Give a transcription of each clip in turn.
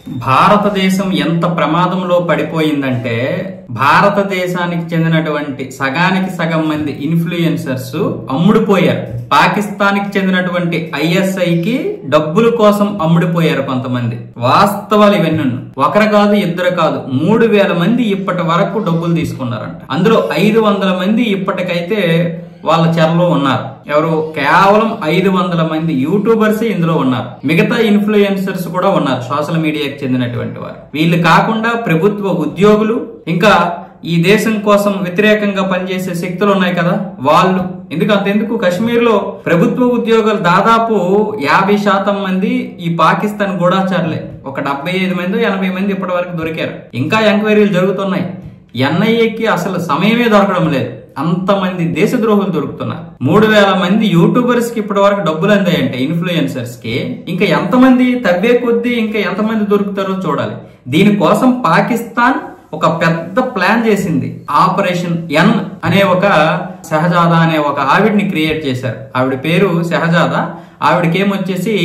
భారతదేశం ఎంత ప్రమాదంలో పడిపోయిందంటే భారతదేశానికి చెందినటువంటి సగానికి సగం మంది ఇన్ఫ్లుయెన్సర్స్ అమ్ముడుపోయారు. పాకిస్తాన్కి చెందినటువంటి ఐఎస్ఐకి డబ్బుల కోసం అమ్ముడుపోయారు కొంతమంది. వాస్తవాలు ఇవన్నీ. ఒకరు కాదు, ఇద్దరు కాదు, 3000 మంది ఇప్పటి వరకు డబ్బులు తీసుకున్నారంట. అందులో 500 మంది ఇప్పటికైతే వాళ్ళ చెరలో ఉన్నారు. ఎవరు? కేవలం 500 మంది యూట్యూబర్స్ ఇందులో ఉన్నారు. మిగతా ఇన్ఫ్లుయెన్సర్స్ కూడా ఉన్నారు, సోషల్ మీడియాకి చెందినటువంటి వారు. వీళ్ళు కాకుండా ప్రభుత్వ ఉద్యోగులు, ఇంకా ఈ దేశం కోసం వ్యతిరేకంగా పనిచేసే శక్తులు ఉన్నాయి కదా వాళ్ళు. ఎందుకు కశ్మీర్ లో ప్రభుత్వ ఉద్యోగులు దాదాపు 50% మంది ఈ పాకిస్తాన్ గూఢాచారులే. ఒక 75 మంది 80 మంది ఇప్పటి వరకు దొరికారు. ఇంకా ఎంక్వైరీలు జరుగుతున్నాయి. ఎన్ఐఏకి అసలు సమయమే దొరకడం లేదు. అంతమంది దేశద్రోహులు దొరుకుతున్నారు. 3000 మంది యూట్యూబర్స్ కి ఇప్పటి వరకు డబ్బులు అందాయంటే ఇన్ఫ్లుయెన్సర్స్ కి. ఇంకా ఎంతమంది తవ్వే కొద్దీ ఇంకా ఎంతమంది దొరుకుతారో చూడాలి. దీనికోసం పాకిస్తాన్ ఒక పెద్ద ప్లాన్ చేసింది. ఆపరేషన్ ఎన్ అనే ఒక షహజాదా అనే ఒక ఆవిడ్ని క్రియేట్ చేశారు. ఆవిడ పేరు షహజాదా. ఆవిడకేమొచ్చేసి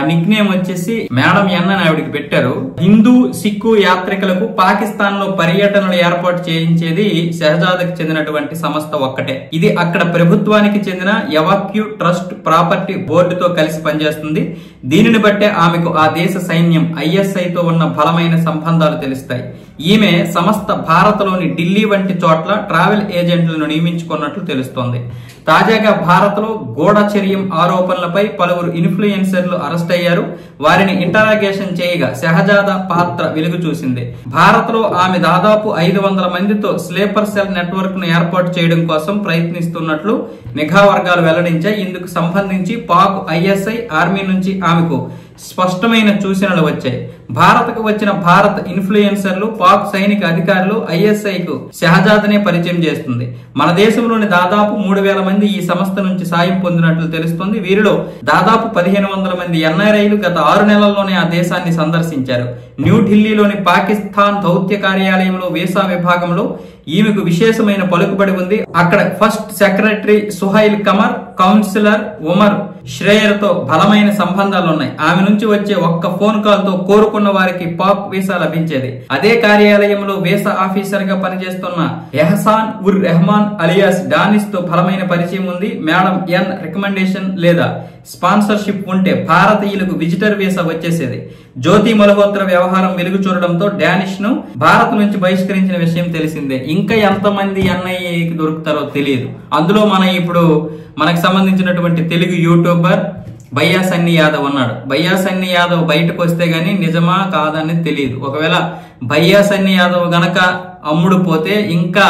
నిక్ నేమ్ వచ్చేసి మేడం ఎన్ అని ఆవిడికి పెట్టారు. హిందూ సిక్కు యాత్రికులకు పాకిస్తాన్ లో పర్యటనలు ఏర్పాటు చేయించేది షహజాదాకి చెందినటువంటి సంస్థ ఒక్కటే. ఇది అక్కడ ప్రభుత్వానికి చెందిన ఎవాక్యూ ట్రస్ట్ ప్రాపర్టీ బోర్డుతో కలిసి పనిచేస్తుంది. దీనిని బట్టే ఆమెకు ఆ దేశ సైన్యం ఐఎస్ఐతో ఉన్న బలమైన సంబంధాలు తెలుస్తాయి. ఈమె సంస్థ భారత్లోని ఢిల్లీ వంటి చోట్ల ట్రావెల్ ఏజెంట్లను నియమించుకున్నట్లు తెలుస్తోంది. తాజాగా భారత్ లో గూఢచర్యం ఆరోపణలపై పలువురు ఇన్ఫ్లుయెన్సర్లు అరెస్ట్ అయ్యారు. వారిని ఇంటరాగేషన్ చేయగా షహజాదా పాత్ర వెలుగు చూసింది. భారత్ లో ఆమె దాదాపు 500 మందితో స్లీపర్ సెల్ నెట్వర్క్ ను ఏర్పాటు చేయడం కోసం ప్రయత్నిస్తున్నట్లు నిఘా వర్గాలు వెల్లడించాయి. ఇందుకు సంబంధించి పాక్ ఐఎస్ఐ ఆర్మీ నుంచి ఆమెకు స్పష్టమైన సూచనలు వచ్చాయి. భారత్కు వచ్చిన భారత్ ఇన్ఫ్లుయెన్సర్లు, పాక్ సైనిక అధికారులు ఐఎస్ఐకు షహజాదనే పరిచయం చేస్తుంది. మన దేశంలోని దాదాపు 3000 మంది ఈ సంస్థ నుంచి సాయం పొందినట్లు తెలుస్తుంది. వీరిలో దాదాపు 1500 మంది ఎన్ఆర్ఐలు గత 6 నెలల్లోనే ఆ దేశాన్ని సందర్శించారు. న్యూఢిల్లీలోని పాకిస్తాన్ దౌత్య కార్యాలయంలో వీసా విభాగంలో ఈమెకు విశేషమైన పలుకుబడి ఉంది. అక్కడ first secretary Suhail Qamar, counsellor Umar శ్రేయర్ తో బలమైన సంబంధాలు ఉన్నాయి. ఆమె నుంచి వచ్చే ఒక్క ఫోన్ కాల్ తో కోరుకున్న వారికి పాక్ వీసా లభించేది. అదే కార్యాలయంలో వీసా ఆఫీసర్ గా పనిచేస్తున్న ఎహసాన్ ఉర్ రెహమాన్ అలియాస్ డానిస్ తో బలమైన పరిచయం ఉంది. మేడం ఎన్ రికమెండేషన్ లేదా స్పాన్సర్షిప్ ఉంటే భారతీయులకు విజిటర్ వీసా వచ్చేసేది. జ్యోతి మల్హోత్రా వ్యవహారం వెలుగు చూడడంతో డానిష్ ను భారత్ నుంచి బహిష్కరించిన విషయం తెలిసిందే. ఇంకా ఎంతమంది ఎన్ఐఏకి దొరుకుతారో తెలియదు. అందులో మనకు సంబంధించినటువంటి తెలుగు యూట్యూబర్ భయ్యా సన్నీ యాదవ్ ఉన్నాడు. భయ్యా సన్నీ యాదవ్ బయటకు వస్తే గానీ నిజమా కాదని తెలియదు. ఒకవేళ భయ్యా సన్నీ యాదవ్ గనక అమ్ముడు పోతే ఇంకా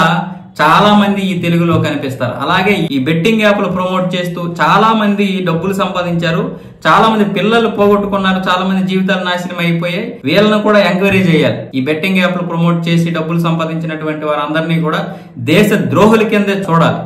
చాలా మంది ఈ తెలుగులో కనిపిస్తారు. అలాగే ఈ బెట్టింగ్ యాప్లు ప్రమోట్ చేస్తూ చాలా మంది డబ్బులు సంపాదించారు. చాలా మంది పిల్లలు పోగొట్టుకున్నారు. చాలా మంది జీవితాలు నాశనం అయిపోయాయి. వీళ్ళను కూడా ఎంక్వైరీ చేయాలి. ఈ బెట్టింగ్ యాప్లు ప్రమోట్ చేసి డబ్బులు సంపాదించినటువంటి వారందరినీ కూడా దేశ ద్రోహుల కిందే చూడాలి.